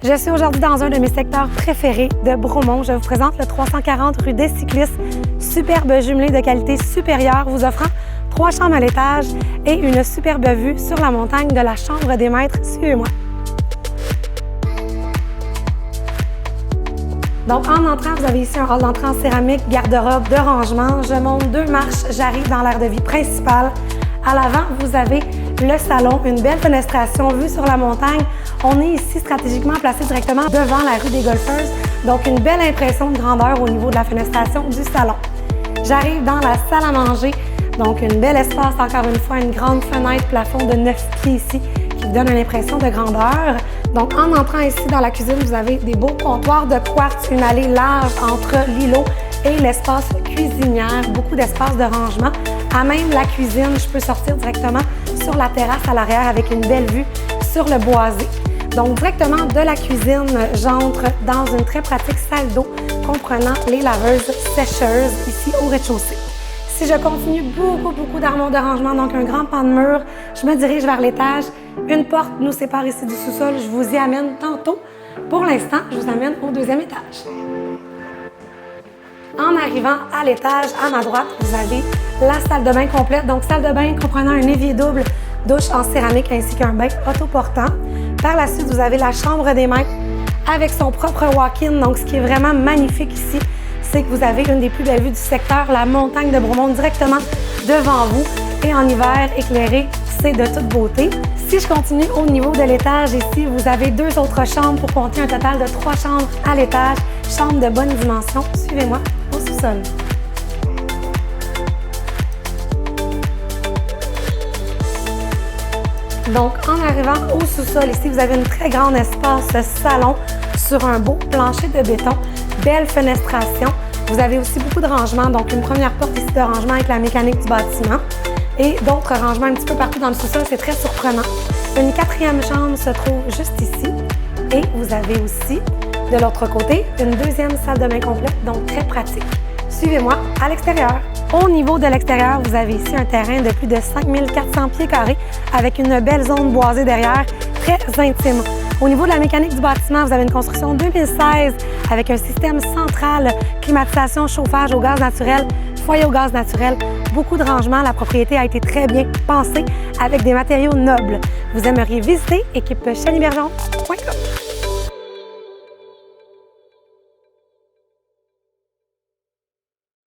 Je suis aujourd'hui dans un de mes secteurs préférés de Bromont. Je vous présente le 340 rue des Cyclistes, superbe jumelé de qualité supérieure, vous offrant 3 chambres à l'étage et une superbe vue sur la montagne de la Chambre des maîtres. Suivez-moi. Donc, en entrant, vous avez ici un hall d'entrée en céramique, garde-robe, de rangement. Je monte 2 marches, j'arrive dans l'aire de vie principale. À l'avant, vous avez le salon, une belle fenestration vue sur la montagne. On est ici stratégiquement placé directement devant la rue des Golfeuses, donc une belle impression de grandeur au niveau de la fenestration du salon. J'arrive dans la salle à manger, donc une belle espace, encore une fois, une grande fenêtre, plafond de 9 pieds ici, qui vous donne une impression de grandeur. Donc, en entrant ici dans la cuisine, vous avez des beaux comptoirs de quartz, une allée large entre l'îlot et l'espace cuisinière, beaucoup d'espace de rangement. À même la cuisine, je peux sortir directement sur la terrasse à l'arrière avec une belle vue sur le boisé. Donc, directement de la cuisine, j'entre dans une très pratique salle d'eau comprenant les laveuses sécheuses ici au rez-de-chaussée. Si je continue, beaucoup d'armoires de rangement, donc un grand pan de mur, je me dirige vers l'étage. Une porte nous sépare ici du sous-sol, je vous y amène tantôt. Pour l'instant, je vous amène au 2e étage. En arrivant à l'étage, à ma droite, vous avez la salle de bain complète. Donc, salle de bain comprenant un évier double, douche en céramique ainsi qu'un bain autoportant. Par la suite, vous avez la chambre des maîtres avec son propre walk-in. Donc, ce qui est vraiment magnifique ici, c'est que vous avez une des plus belles vues du secteur, la montagne de Bromont directement devant vous. Et en hiver, éclairé, c'est de toute beauté. Si je continue au niveau de l'étage, ici, vous avez 2 autres chambres pour compter un total de 3 chambres à l'étage. Chambre de bonne dimension. Suivez-moi au sous-sol. Donc, en arrivant au sous-sol, ici, vous avez une très grande espace salon sur un beau plancher de béton. Belle fenestration. Vous avez aussi beaucoup de rangements, donc une première porte ici de rangement avec la mécanique du bâtiment et d'autres rangements un petit peu partout dans le sous-sol, c'est très surprenant. Une 4e chambre se trouve juste ici et vous avez aussi, de l'autre côté, une 2e salle de bain complète, donc très pratique. Suivez-moi à l'extérieur. Au niveau de l'extérieur, vous avez ici un terrain de plus de 5400 pieds carrés avec une belle zone boisée derrière, très intime. Au niveau de la mécanique du bâtiment, vous avez une construction 2016 avec un système central, climatisation, chauffage au gaz naturel, foyer au gaz naturel, beaucoup de rangements. La propriété a été très bien pensée avec des matériaux nobles. Vous aimeriez visiter équipe chenibergeon.com.